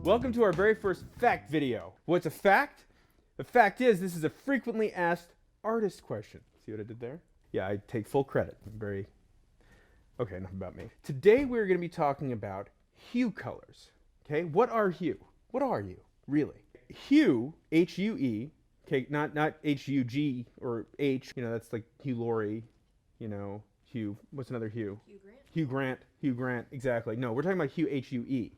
Welcome to our very first fact video. What's a fact? The fact is, this is a frequently asked artist question. See what I did there? Yeah, I take full credit. Okay, enough about me. Today we're going to be talking about hue colors. Okay, what are hue? What are you, really? Hue, H-U-E, okay, not H-U-G or H, that's like Hugh Laurie, Hugh, what's another Hugh? Hugh Grant, exactly. No, we're talking about hue, H-U-E.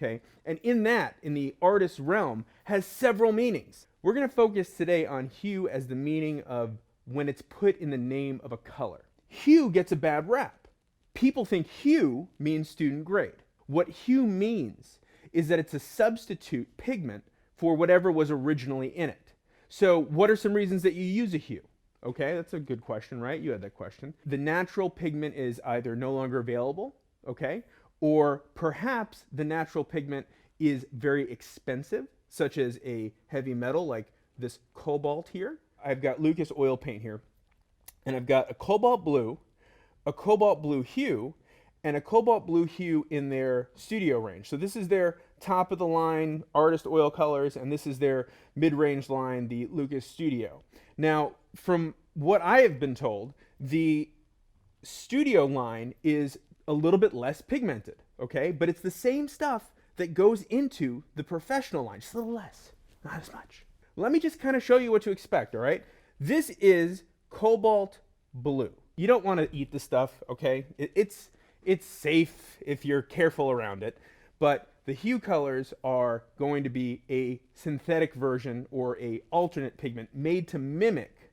Okay, and in the artist realm, has several meanings. We're going to focus today on hue as the meaning of when it's put in the name of a color. Hue gets a bad rap. People think hue means student grade. What hue means is that it's a substitute pigment for whatever was originally in it. So what are some reasons that you use a hue? Okay, that's a good question, right? You had that question. The natural pigment is either no longer available, okay, or perhaps the natural pigment is very expensive, such as a heavy metal like this cobalt here. I've got Lucas oil paint here, and I've got a cobalt blue hue, and a cobalt blue hue in their studio range. So this is their top of the line artist oil colors, and this is their mid-range line, the Lucas Studio. Now, from what I have been told, the studio line is a little bit less pigmented, okay? But it's the same stuff that goes into the professional line, just a little less, not as much. Let me just kind of show you what to expect, all right? This is cobalt blue. You don't want to eat the stuff, okay? It's safe if you're careful around it, but the hue colors are going to be a synthetic version or a alternate pigment made to mimic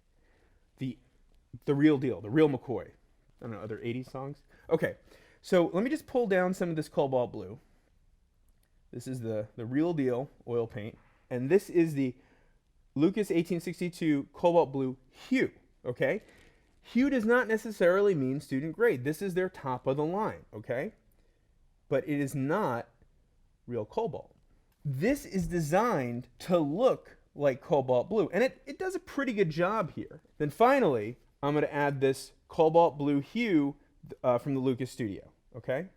the real deal, the real McCoy. I don't know, other 80s songs? Okay, so let me just pull down some of this cobalt blue. This is the real deal oil paint, and this is the Lucas 1862 cobalt blue hue, okay? Hue does not necessarily mean student grade. This is their top of the line, okay? But it is not real cobalt. This is designed to look like cobalt blue, and it does a pretty good job here. Then finally, I'm going to add this cobalt blue hue from the Lucas Studio, okay?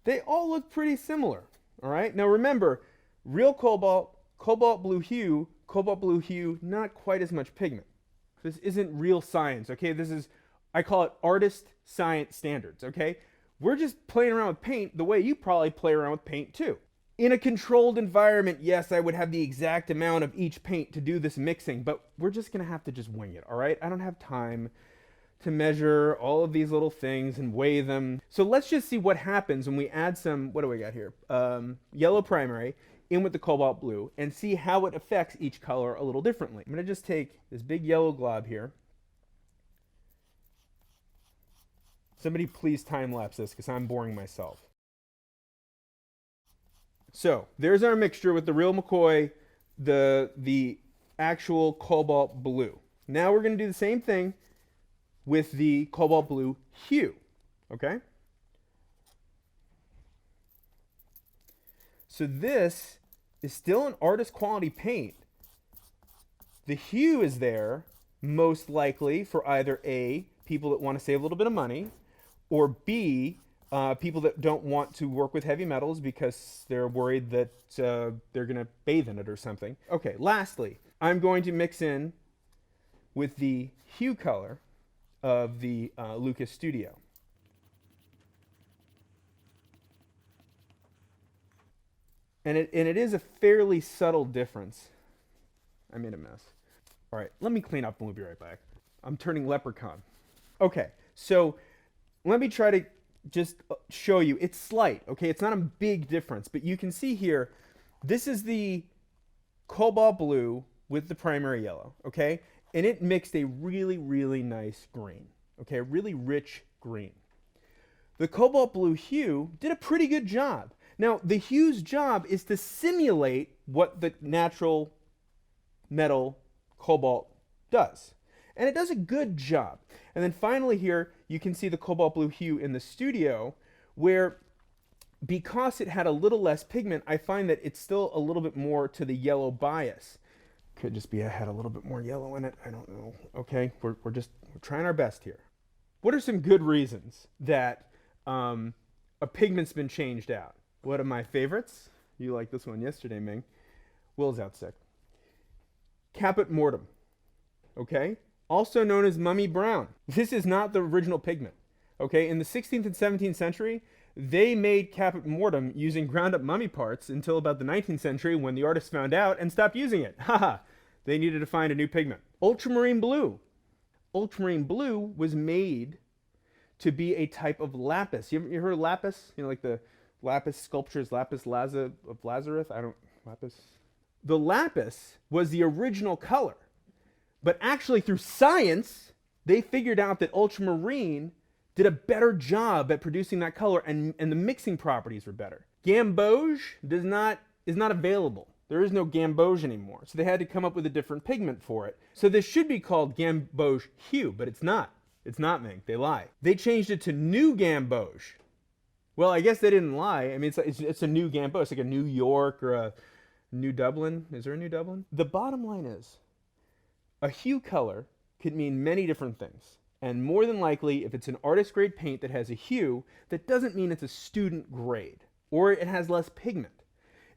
They all look pretty similar, all right? Now remember, real cobalt, cobalt blue hue, not quite as much pigment. This isn't real science, okay? This is, I call it artist science standards, okay? We're just playing around with paint the way you probably play around with paint too. In a controlled environment, yes, I would have the exact amount of each paint to do this mixing, but we're just gonna have to just wing it, all right? I don't have time to measure all of these little things and weigh them. So let's just see what happens when we add some, what do we got here? Yellow primary in with the cobalt blue and see how it affects each color a little differently. I'm gonna just take this big yellow glob here. Somebody please time-lapse this because I'm boring myself. So there's our mixture with the real McCoy, the actual cobalt blue. Now we're going to do the same thing with the cobalt blue hue, okay? So this is still an artist quality paint. The hue is there most likely for either A, people that want to save a little bit of money, or B, people that don't want to work with heavy metals because they're worried that they're going to bathe in it or something. Okay, lastly, I'm going to mix in with the hue color of the Lucas Studio. And it is a fairly subtle difference. I made a mess. All right, let me clean up and we'll be right back. I'm turning leprechaun. Okay, so let me try to just show you. It's slight, okay? It's not a big difference, but you can see here, this is the cobalt blue with the primary yellow, okay? And it mixed a really, really nice green, okay? A really rich green. The cobalt blue hue did a pretty good job. Now, the hue's job is to simulate what the natural metal cobalt does. And it does a good job. And then finally here, you can see the cobalt blue hue in the studio, where because it had a little less pigment, I find that it's still a little bit more to the yellow bias. Could just be I had a little bit more yellow in it. I don't know. Okay, we're trying our best here. What are some good reasons that a pigment's been changed out. One of my favorites, you liked this one yesterday, Ming. Will's out sick. Caput mortem, okay? Also known as mummy brown. This is not the original pigment, okay? In the 16th and 17th century, they made caput mortem using ground up mummy parts until about the 19th century when the artists found out and stopped using it. Haha, they needed to find a new pigment. Ultramarine blue. Ultramarine blue was made to be a type of lapis. You heard of lapis? You know, like the lapis sculptures, lapis lazuli of Lazarus? Lapis. The lapis was the original color. But actually, through science, they figured out that ultramarine did a better job at producing that color, and the mixing properties were better. Gamboge is not available. There is no gamboge anymore. So they had to come up with a different pigment for it. So this should be called gamboge hue, but it's not. It's not, Ming. They lie. They changed it to new gamboge. Well, I guess they didn't lie. I mean, it's a new gamboge. It's like a New York or a New Dublin. Is there a New Dublin? The bottom line is, a hue color could mean many different things. And more than likely, if it's an artist grade paint that has a hue, that doesn't mean it's a student grade or it has less pigment.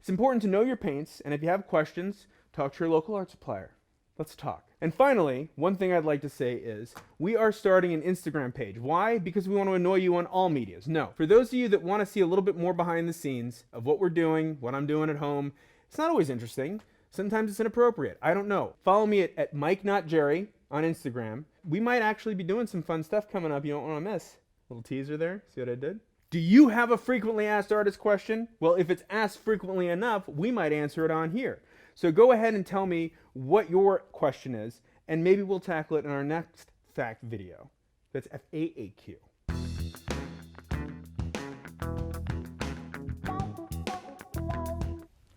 It's important to know your paints, and if you have questions, talk to your local art supplier. Let's talk. And finally, one thing I'd like to say is we are starting an Instagram page. Why? Because we want to annoy you on all medias. No. For those of you that want to see a little bit more behind the scenes of what we're doing, what I'm doing at home, it's not always interesting. Sometimes it's inappropriate. I don't know. Follow me at Mike Not Jerry on Instagram. We might actually be doing some fun stuff coming up you don't want to miss. Little teaser there. See what I did? Do you have a frequently asked artist question? Well, if it's asked frequently enough, we might answer it on here. So go ahead and tell me what your question is, and maybe we'll tackle it in our next FAAQ video. That's FAAQ.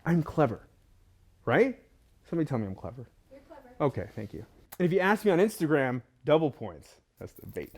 I'm clever, right? Somebody tell me I'm clever. You're clever. Okay, thank you. And if you ask me on Instagram, double points. That's the bait.